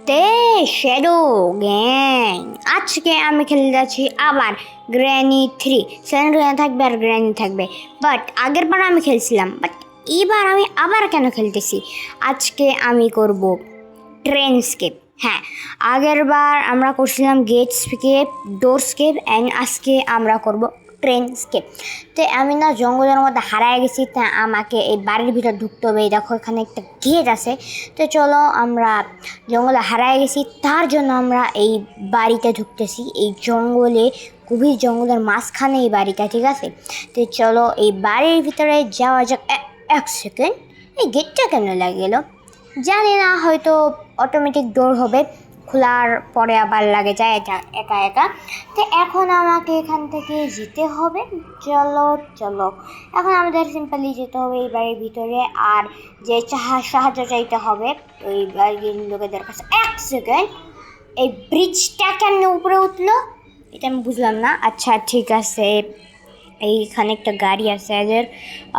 তে shadow gang আজকে আমি খেলে যাচ্ছি আবার গ্র্যানি 3 স্যান্ড্রিয়া থাকবে আর গ্র্যানি থাকবে। বাট আগের বার আমি খেলছিলাম, বাট এবার আমি আবার কেন খেলতেছি? আজকে আমি করব ট্রেন স্কেপ। হ্যাঁ, আগের বার আমরা করছিলাম gate scape, door scape, and আজকে আমরা করব ট্রেন স্কেপ। তো আমি না জঙ্গলের মধ্যে হারায় গেছি, তা আমাকে এই বাড়ির ভিতর ঢুকতে হবে। এই দেখো এখানে একটা গেট আছে। তো চলো, আমরা জঙ্গলে হারায় গেছি, তার জন্য আমরা এই বাড়িতে ঢুকতেছি। এই জঙ্গলে, গভীর জঙ্গলের মাঝখানে এই বাড়িটা, ঠিক আছে? তো চলো এই বাড়ির ভিতরে যাওয়া যাক। এক সেকেন্ড, এই গেটটা কেন লাগে গেল জানি না, হয়তো অটোমেটিক ডোর হবে, খোলার পরে আবার লাগে যায় এটা একা একা। তো এখন আমাকে এখান থেকে যেতে হবে। চলো চলো, এখন আমাদের সিম্পলি যেতে হবে এই বাড়ির ভিতরে, আর যে সাহায্য চাইতে হবে ওই বাড়ির লোকেদের কাছে। এক সেকেন্ড, এই ব্রিজটা কেন উপরে উঠলো এটা আমি বুঝলাম না। আচ্ছা ঠিক আছে, এইখানে একটা গাড়ি আছে এদের,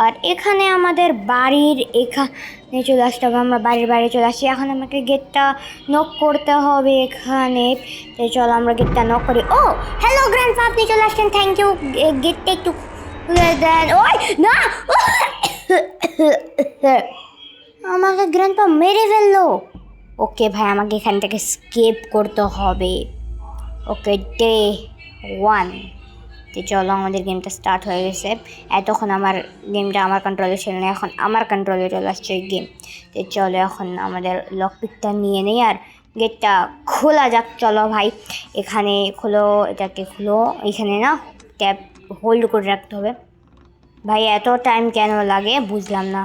আর এখানে আমাদের বাড়ির এখানে চলে আসতে হবে। আমরা বাড়ির বাইরে চলে আসি। এখন আমাকে গেটটা নক করতে হবে এখানে। তো চলো আমরা গেটটা নক করি। ও হ্যালো গ্র্যান্ডপা, আপনি চলে আসছেন, থ্যাংক ইউ। গেটটা একটু খুলে দেন। ওই না, আমাকে গ্র্যান্ডপা মেরে ফেললো। ওকে ভাই, আমাকে এখান থেকে স্কেপ করতে হবে। ওকে, ডে 1। তো চলো, আমাদের গেমটা স্টার্ট হয়ে গেছে। এতক্ষণ আমার গেমটা আমার কন্ট্রোলে ছিল না, এখন আমার কন্ট্রোলে চলে আসছে এই গেম। তো চলো এখন আমাদের লকপিকটা নিয়ে নেই আর গেটটা খোলা যাক। চলো ভাই, এখানে খোলো, এটাকে খোলো। এখানে না ট্যাপ হোল্ড করে রাখতে হবে। ভাই এত টাইম কেন লাগে বুঝলাম না,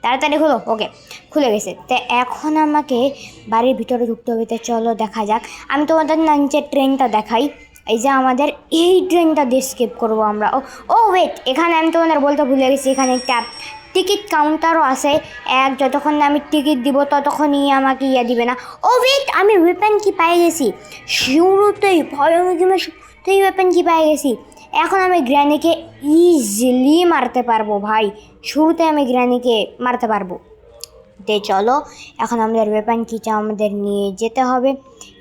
তাড়াতাড়ি খোলো। ওকে, খুলে গেছে। তো এখন আমাকে বাড়ির ভিতরে ঢুকতে হবে। তো চলো দেখা যাক। আমি তোমাদের না নিচে ট্রেনটা দেখাই। এই যে আমাদের এই ট্রেনটা দিয়ে স্কেপ করবো আমরা। ও ওয়েট, এখানে আমি তোমাদের বলতে ভুলে গেছি, এখানে একটা টিকিট কাউন্টারও আছে। যতক্ষণ না আমি টিকিট দিব ততক্ষণই আমাকে দিবে না। ও ওয়েট, আমি ওয়েপেন কি পাই গেছি শুরুতেই, ভয়ঙ্কর ওয়েপেন কি পাই গেছি। এখন আমি গ্র্যানিকে ইজিলি মারতে পারবো ভাই, শুরুতে আমি গ্র্যানিকে মারতে পারবো। তো চলো, এখন আমাদের ওয়েপন কিটা আমাদের নিয়ে যেতে হবে।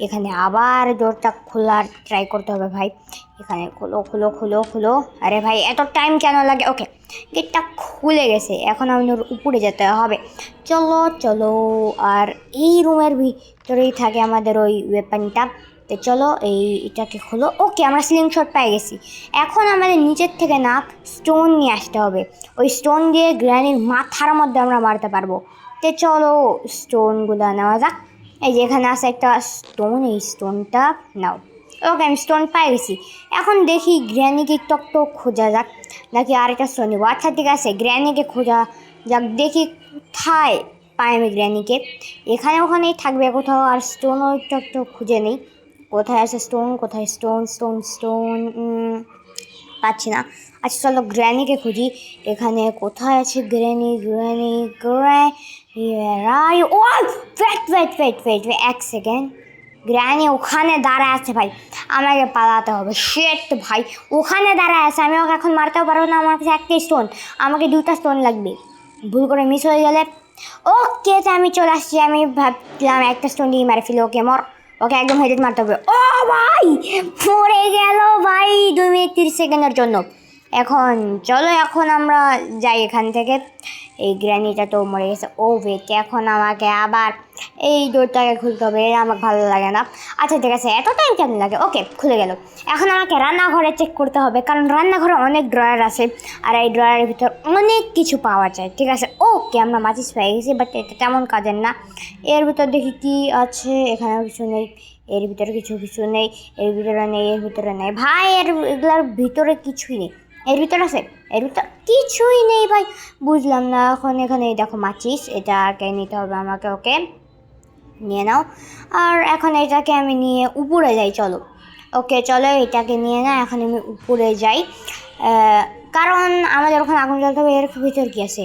এখানে আবার ডোরটা খোলার ট্রাই করতে হবে ভাই। এখানে খোলো খোলো খোলো খোলো। আরে ভাই এত টাইম কেন লাগে? ওকে, গেটটা খুলে গেছে। এখন আমাদের উপরে যেতে হবে। চলো চলো, আর এই রুমের ভিতরেই থাকে আমাদের ওই ওয়েপনটা। তো চলো এটাকে খোলো। ওকে, আমরা স্লিং শট পেয়ে গেছি। এখন আমাদের নিচের থেকে না স্টোন নিয়ে আসতে হবে। ওই স্টোন দিয়ে গ্র্যানির মাথার মধ্যে আমরা মারতে পারবো। তো চলো স্টোনগুলো নেওয়া যাক। এই যে এখানে আছে একটা স্টোন, এই স্টোনটা নাও। ওকে, আমি স্টোন পাই গেছি। এখন দেখি গ্র্যানিকে একটু খোঁজা যাক, নাকি আরেকটা স্টোন নেবো। আচ্ছা ঠিক আছে, গ্র্যানিকে খোঁজা যাক, দেখি কোথায় পাই আমি গ্র্যানিকে। এখানে ওখানেই থাকবে কোথাও, আর স্টোনও একটু খুঁজে নেই। কোথায় আছে স্টোন, কোথায় স্টোন? স্টোন স্টোন পাচ্ছি না। আচ্ছা চলো গ্র্যানিকে খুঁজি। এখানে কোথায় আছে গ্র্যানি? গ্র্যানি গ্র্যানি ও ওয়েট, এক সেকেন্ড। গ্র্যানি ওখানে দাঁড়ায় আছে ভাই, আমাকে পালাতে হবে। শেট ভাই, ওখানে দাঁড়ায় আছে, আমি ওকে এখন মারতেও পারবো না। আমার কাছে একটা স্টোন, আমাকে 2টা স্টোন লাগবে। ভুল করে মিস হয়ে গেলে ওকে, তো আমি চলে আসছি। আমি ভাবছিলাম একটা স্টোন দিয়ে মারে ফেলি। ওকে মর, ওকে একদম হেডেড মারতে হবে। ও ভাই মরে গেল ভাই 2 মিনিট 30 সেকেন্ডের জন্য। এখন চলো, এখন আমরা যাই এখান থেকে। এই গ্র্যানিটা তো মরে গেছে। ও ওয়েট, এখন আমাকে আবার এই ডোরটাকে খুলতে হবে, এটা আমার ভালো লাগে না। আচ্ছা ঠিক আছে, এত টাইম কেন লাগে? ওকে, খুলে গেল। এখন আমাকে রান্নাঘরে চেক করতে হবে, কারণ রান্নাঘরে অনেক ড্রয়ার আছে, আর এই ড্রয়ারের ভিতর অনেক কিছু পাওয়া যায়। ঠিক আছে, ওকে আমরা মাচিস পেয়ে গেছি, বাট এটা তেমন কাজের না। এর ভিতর দেখি কি আছে। এখানে কিছু নেই, এর ভিতরে কিছু নেই, এর ভিতরে নেই, এর ভিতরে নেই ভাই, এগুলোর ভিতরে কিছুই নেই। এর ভিতরে আছে, এর ভিতর কিছুই নেই ভাই, বুঝলাম না। এখন এখানে দেখো মাচিস, এটাকে নিতে হবে আমাকে। ওকে নিয়ে নাও। আর এখন এটাকে আমি নিয়ে উপরে যাই। চলো ওকে, চলো এটাকে নিয়ে না এখন আমি উপরে যাই, কারণ আমাদের ওখানে আগুন জ্বলতে হবে। এর ভিতর কি আছে?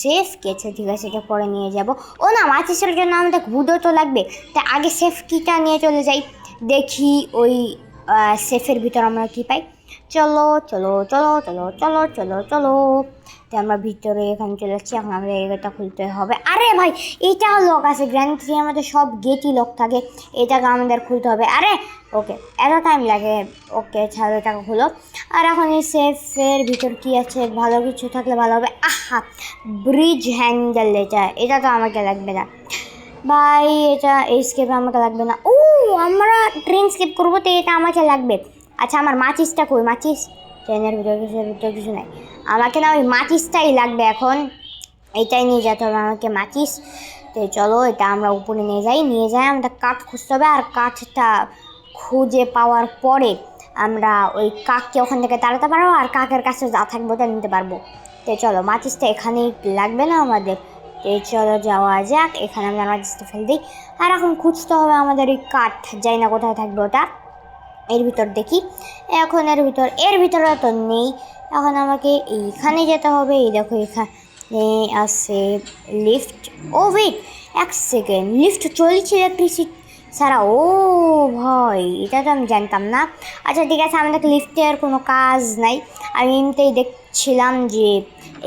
সেফ কি আছে? ঠিক আছে, এটা পরে নিয়ে যাব। ও না, মাচিসের জন্য আমাদের গুঁড়ো তো লাগবে, তাই আগে সেফ কিটা নিয়ে চলে যাই, দেখি ওই সেফের ভিতর আমরা কি পাই। চলো চলো চলো চলো চলো চলো চলো, তো আমরা ভিতরে এখানে চলে যাচ্ছি। এখন আমাদের এটা খুলতে হবে। আরে ভাই এইটাও লক আছে, গ্র্যান্ড থ্রি আমাদের সব গেটই লক থাকে, এটাকে আমাদের খুলতে হবে। আরে ওকে এত টাইম লাগে, ওকে ছাড়ো এটাকে খুলো। আর এখন এই সেফের ভিতর কি আছে, ভালো কিছু থাকলে ভালো হবে। আহা ব্রিজ হ্যান্ডেল, এটা তো আমাকে লাগবে না ভাই, এটা এই স্কেপে আমাকে লাগবে না। ও আমরা ট্রেন স্কেপ করবো তো এটা আমাকে লাগবে। আচ্ছা আমার মাচিসটা কই, মাচিস ট্রেনের ভিতর কিছু নাই, আমাকে না ওই মাচিসটাই লাগবে এখন, এটাই নিয়ে যেতে হবে আমাকে মাচিস। তো চলো এটা আমরা উপরে নিয়ে যাই আমাদের কাঠ খুঁজতে হবে। আর কাঠটা খুঁজে পাওয়ার পরে আমরা ওই কাককে ওখান থেকে তাড়াতে পারবো, আর কাকের কাছে যা থাকবে ওটা নিতে পারবো। তো চলো মাচিসটা এখানেই লাগবে না আমাদের, তো চলো যাওয়া যাক। এখানে আমরা মাচিসটা ফেল দিই। আর এখন খুঁজতে হবে আমাদের ওই কাঠ, যাই না কোথায় থাকবে ওটা, এর ভিতর দেখি। এখন এর ভিতরে তো নেই, এখন আমাকে এইখানে যেতে হবে। এই দেখো এখানে আছে লিফট। ও ওয়েট এক সেকেন্ড, লিফট চলছে ইলেকট্রিসিটি ছাড়া। ও ভাই এটা তো আমি জানতাম না। আচ্ছা ঠিক আছে, আমাদের লিফটের কোনো কাজ নাই, আমি এমনিতেই দেখছিলাম যে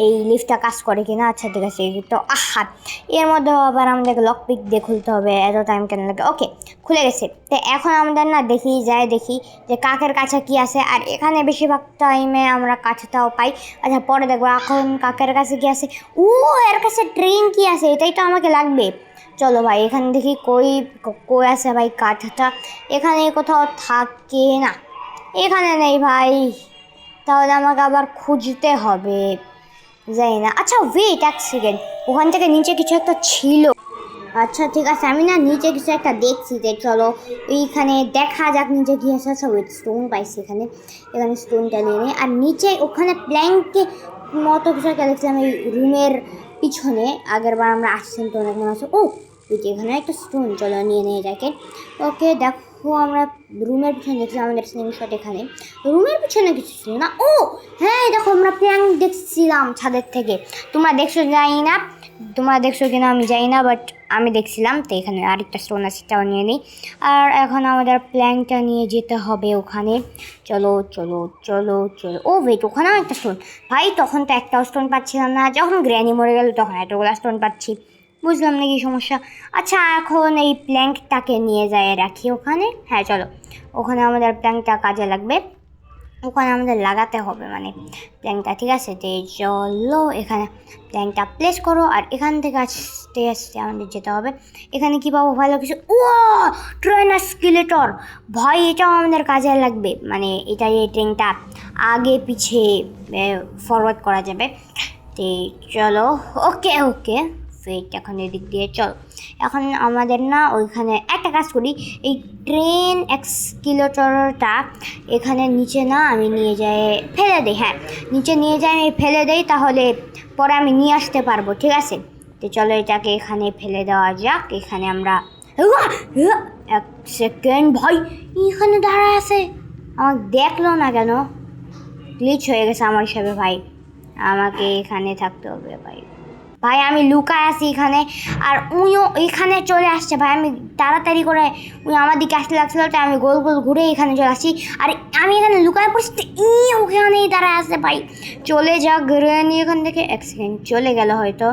এই লিফটটা কাজ করে কিনা। আচ্ছা ঠিক আছে, তো আহা এর মধ্যে আবার আমাদেরকে লকপিক দিয়ে খুলতে হবে, এত টাইম কেন লাগে। ওকে খুলে গেছে। তো এখন আমাদের না দেখি যে কাকের কাছে কি আছে। আর এখানে বেশিরভাগ টাইমে আমরা কাঠটাও পাই। আচ্ছা পরে দেখবো এখন কাকের কাছে কি আছে। ও এর কাছে ট্রেন কি আছে, এটাই তো আমাকে লাগবে। চলো ভাই এখানে দেখি কই আছে ভাই কাঠটা, এখানে কোথাও থাকে না, এখানে নেই ভাই, তাহলে আমাকে আবার খুঁজতে হবে, যাই না। আচ্ছা ওয়েট এক সেকেন্ড, ওখান থেকে নিচে কিছু একটা ছিল। আচ্ছা ঠিক আছে, আমি না নিচে কিছু একটা দেখছি, যে চলো এইখানে দেখা যাক নিচে কী আছে। আচ্ছা ওয়েট স্টোন পাইছি এখানে স্টোনটা নিয়ে নিই। আর নিচে ওখানে প্ল্যাঙ্কে মতো কিছু একটা দেখছিলাম এই রুমের পিছনে, আগের বার আমরা আসছিলাম তো অনেক মনে আছে। ও ওইটি এখানে একটা স্টোন, চলো নিয়ে যাকে। ওকে দেখো আমরা রুমের পিছনে দেখছিলাম, আমাদের স্ক্রিনশট এখানে রুমের পিছনে কিছু ছিল না। ও হ্যাঁ দেখো আমরা প্ল্যাঙ্ক দেখছিলাম ছাদের থেকে, তোমরা দেখছো কিনা আমি জানি না, বাট আমি দেখছিলাম। তো এখানে আরেকটা স্টোন আছে, সেটাও নিয়ে নিই। আর এখন আমাদের প্ল্যাঙ্কটা নিয়ে যেতে হবে ওখানে, চলো। ও ওয়েট ওখানেও একটা স্টোন, ভাই তখন তো একটাও স্টোন পাচ্ছিলাম না, যখন গ্র্যানি মরে গেল তখন এতগুলো স্টোন পাচ্ছি, বুঝলাম না কি সমস্যা। আচ্ছা এখন এই প্ল্যাঙ্কটাকে নিয়ে যায় রাখি ওখানে। হ্যাঁ চলো, ওখানে আমাদের প্ল্যাঙ্কটা কাজে লাগবে, ওখানে আমাদের লাগাতে হবে মানে প্ল্যাঙ্কটা, ঠিক আছে। তো চলো এখানে প্ল্যাঙ্কটা প্লেস করো। আর এখান থেকে আস্তে আস্তে আমাদের যেতে হবে। এখানে কী পাবো ভালো কিছু, ও ট্রেন স্কেলেটর, ভাই এটাও আমাদের কাজে লাগবে, মানে এটা এই ট্রেনটা আগে পিছে ফরওয়ার্ড করা যাবে। তো চলো ওকে ফেট এখন এদিক দিয়ে চলো। এখন আমাদের না ওইখানে একটা কাজ করি, এই ট্রেন এক্সকেলেটরটা এখানে নিচে না আমি নিয়ে যাই ফেলে দিই, হ্যাঁ নিচে নিয়ে যাই আমি ফেলে দিই, তাহলে পরে আমি নিয়ে আসতে পারবো, ঠিক আছে। তো চলো এটাকে এখানে ফেলে দেওয়া যাক। এখানে আমরা এক সেকেন্ড, ভাই এখানে দাঁড়ায় আছে, আমাকে দেখলো না কেন, গ্লিচ হয়ে গেছে আমার হিসাবে ভাই, আমাকে এখানে থাকতে হবে ভাই আমি লুকায় আছি এখানে, আর উইও এখানে চলে আসছে ভাই। আমি তাড়াতাড়ি করে উই আমার দিকে আসতে লাগছিল, তো আমি গোল ঘুরে এখানে চলে আসছি। আর আমি এখানে লুকায় পড়ছি, ওখানেই দাঁড়ায় আসছে ভাই, চলে যা গ্রেনি এখান থেকে। এক সেকেন্ড, চলে গেল হয়তো,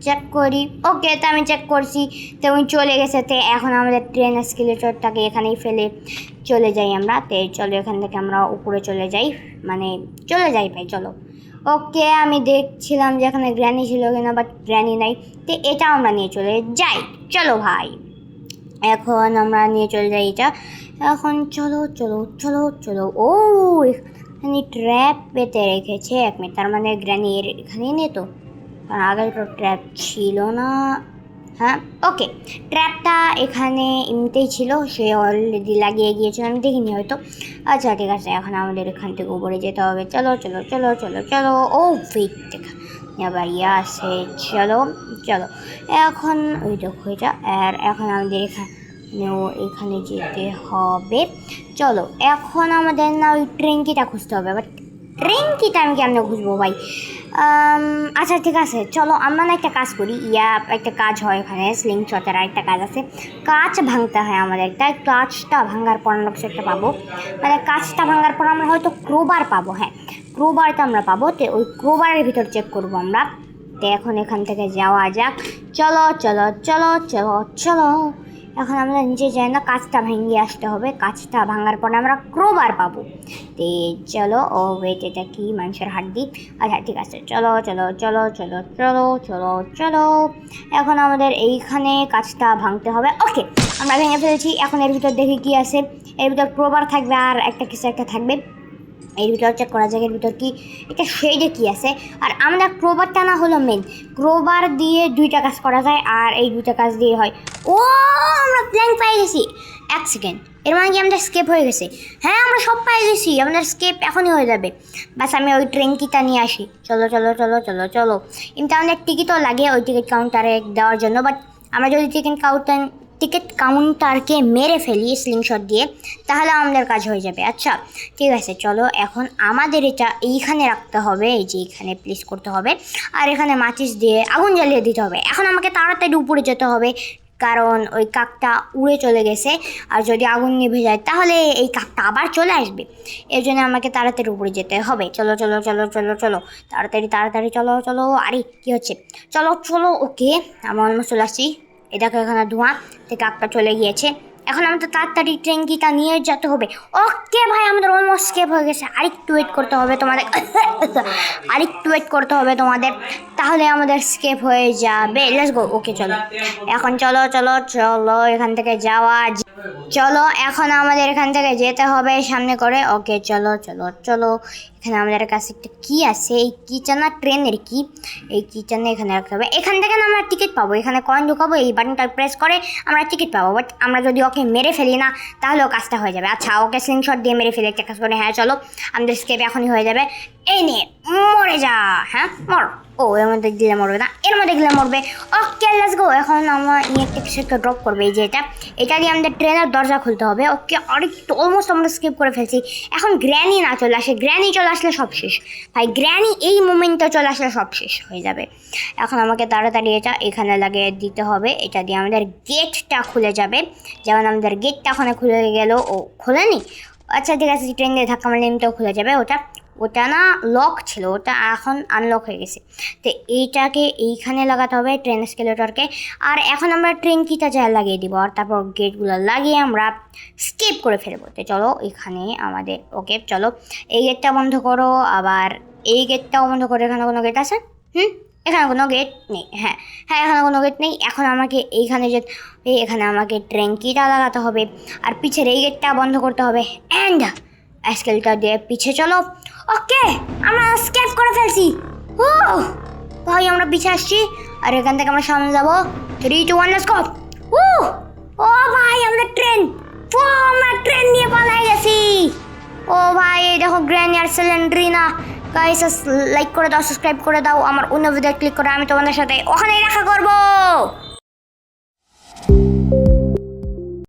চেক করি। ওকে তো আমি চেক করছি, তো উনি চলে গেছে। তো এখন আমাদের ট্রেন স্কেলেটরটাকে এখানেই ফেলে চলে যাই আমরা। তো চলো এখান থেকে আমরা উপরে চলে যাই ভাই চলো। ওকে আমি দেখছিলাম যে এখানে গ্র্যানি ছিল কিনা, বাট গ্র্যানি নাই। তো এটা আমরা নিয়ে চলে যাই, চলো ভাই এখন আমরা নিয়ে চলে যাই এটা। এখন চলো। ও এখানে ট্র্যাপ পেতে রেখেছে, এক মিনিট, তার মানে গ্র্যানি এখানেই নেই তো, কারণ আগে তো ট্র্যাপ ছিল না। হ্যাঁ ওকে, ট্র্যাপটা এখানে এমনিতেই ছিল, সে অলরেডি লাগিয়ে গিয়েছিল, আমি দেখিনি হয়তো। আচ্ছা ঠিক আছে, এখন আমাদের এখান থেকে উপরে যেতে হবে, চলো। ও ফিট দেখা আবার আছে, চলো। এখন ওই দেখো এটা, আর এখন আমাদের এখানে যেতে হবে, চলো। এখন আমাদের না ওই ট্রেনকিটা খুঁজতে হবে, বাট ট্রেনকিটা আমি কেমন খুঁজবো ভাই। আচ্ছা ঠিক আছে, চলো আমরা না একটা কাজ করি, একটা কাজ হয় ওখানে স্লিং শটের, একটা কাজ আছে, কাঁচ ভাঙতে হয় আমাদের, তাই কাঁচটা ভাঙার পর আমরা কিছু একটা পাবো, মানে কাঁচটা ভাঙার পর আমরা হয়তো ক্রোবার পাবো। হ্যাঁ ক্রোবারটা আমরা পাবো, তো ওই ক্রোবারের ভিতর চেক করবো আমরা। তো এখন এখান থেকে যাওয়া যাক। চলো চলো চলো চলো চলো, এখন আমরা নিচে যাই না, কাঁচটা ভেঙে আসতে হবে। কাঁচটা ভাঙার পরে আমরা ক্রোবার পাবো। তো চলো, ও ওয়েট, এটা কি মানুষের হাড্ডি? আচ্ছা ঠিক আছে, চলো চলো চলো চলো চলো চলো চলো, এখন আমাদের এইখানে কাঁচটা ভাঙতে হবে। ওকে, আমরা ভেঙে ফেলেছি। এখন এর ভিতর দেখি কি আছে। এর ভিতর ক্রোবার থাকবে আর একটা কিছু একটা থাকবে। এর ভিতর চেক করা যায় এর ভিতর কি, এটা শেডে কি আছে। আর আমরা ক্রোবারটা না হলো মেন, ক্রোবার দিয়ে দুইটা কাজ করা যায়, আর এই দুইটা কাজ দিয়ে হয়। ও, আমরা প্ল্যান পেয়ে গেছি। এক সেকেন্ড, এর মানে কি আমাদের স্কেপ হয়ে গেছে? হ্যাঁ, আমরা সব পেয়ে গেছি, আমাদের স্কেপ এখনই হয়ে যাবে। বাস আমি ওই ট্রেন কিটা নিয়ে আসি। চলো চলো চলো চলো চলো, কিন্তু আমাদের টিকিটও লাগে ওই টিকিট কাউন্টারে দেওয়ার জন্য। বাট আমরা যদি টিকিট কাউন্টারকে মেরে ফেলি স্লিংশট দিয়ে, তাহলে আমাদের কাজ হয়ে যাবে। আচ্ছা ঠিক আছে, চলো এখন আমাদের এটা এইখানে রাখতে হবে, এই যে এখানে প্লেস করতে হবে, আর এখানে মাচিস দিয়ে আগুন জ্বালিয়ে দিতে হবে। এখন আমাকে তাড়াতাড়ি উপরে যেতে হবে, কারণ ওই কাকটা উড়ে চলে গেছে, আর যদি আগুন নিভে যায় তাহলে এই কাকটা আবার চলে আসবে। এর জন্য আমাকে তাড়াতাড়ি উপরে যেতে হবে। চলো চলো চলো চলো চলো, তাড়াতাড়ি তাড়াতাড়ি চলো চলো। আরে কী হচ্ছে? চলো চলো, ওকে আমরা অলমোস্ট চলে আসছি। এ দেখো এখানে ধোঁয়া, থেকে কাকটা চলে গিয়েছে। এখন আমাদের তাড়াতাড়ি ট্রেনকিটা নিয়ে যেতে হবে। ওকে ভাই, আমাদের অলমোস্ট স্কেপ হয়ে গেছে। আরেকটু ওয়েট করতে হবে তোমাদের, আরেকটু ওয়েট করতে হবে তোমাদের, তাহলে আমাদের স্কেপ হয়ে যাবে। Let's go. ওকে চলো, এখন চলো চলো চলো এখান থেকে যাওয়া। চলো এখন আমাদের এখান থেকে যেতে হবে সামনে করে। ওকে চলো চলো চলো, এখানে আমাদের কাছে একটা কি আছে, এই কিটা না ট্রেনের কি, এই কিটা না এখানে রাখতে হবে। এখান থেকে না আমরা টিকিট পাবো, এখানে কয়েন ঢুকাবো, এই বাটনটা প্রেস করে আমরা টিকিট পাবো। বাট আমরা যদি ওকে মেরে ফেলি না, তাহলেও কাজটা হয়ে যাবে। আচ্ছা, ওকে স্লিংশট দিয়ে মেরে ফেলি একটা কাজ করে। হ্যাঁ চলো, আমাদের স্কেপ এখনই হয়ে যাবে। এই নে, মরে যা। হ্যাঁ মর। ও, এর মধ্যে দিলে মরবে না, এর মধ্যে দিলে মরবে। Okay let's go. এখন আমরা একটা কিছু একটা ড্রপ করবে, এই যে এটা দিয়ে আমাদের ট্রেনের দরজা খুলতে হবে। ওকে, অনেকটা অলমোস্ট আমরা স্কিপ করে ফেলছি। এখন গ্র্যানি না চলে আসে, গ্র্যানি চলে আসলে সব শেষ ভাই, গ্র্যানি এই মোমেন্টে চলে আসলে সব শেষ হয়ে যাবে। এখন আমাকে তাড়াতাড়ি এটা এখানে লাগিয়ে দিতে হবে, এটা দিয়ে আমাদের গেটটা খুলে যাবে। যেমন আমাদের গেটটা ওখানে খুলে গেল, ও খোলেনি। আচ্ছা ঠিক আছে, ট্রেন দিয়ে ধাক্কা মারলে এমনিতেও খুলে যাবে। ওটা না লক ছিল, ওটা এখন আনলক হয়ে গেছে। তো এইটাকে এইখানে লাগাতে হবে, ট্রেন এসকেলেটরকে। আর এখন আমরা ট্রেন কিটা যা লাগিয়ে দিব, আর তারপর গেটগুলো লাগিয়ে আমরা স্কিপ করে ফেলবো। তো চলো এখানে আমাদের, ওকে চলো এই গেটটা বন্ধ করো, আবার এই গেটটাও বন্ধ করো। এখানে কোনো গেট আছে? এখানে কোনো গেট নেই। হ্যাঁ হ্যাঁ, এখানে কোনো গেট নেই। এখন আমাকে এইখানে এখানে আমাকে ট্রেন কিটা লাগাতে হবে, আর পিছের এই গেটটা বন্ধ করতে হবে। অ্যান্ড এসকেলেটর দিয়ে পিছে চলো। ওকে, আমরা স্কেপ করে ফেলছি। ও ভাই, আমরা পিছে আসছি, আর এখান থেকে আমরা সামনে যাবো। 3, 2, 1 লেটস গো। ও ভাই, আমরা ট্রেন নিয়ে পালাই গেছি। ও ভাই, দেখো গ্র্যানি আর সিলিন্ড্রিনা। গাইস লাইক করে দাও, সাবস্ক্রাইব করে দাও, আমার অন্য ভিডিও ক্লিক করে আমি তোমাদের সাথে ওখানেই দেখা করবো।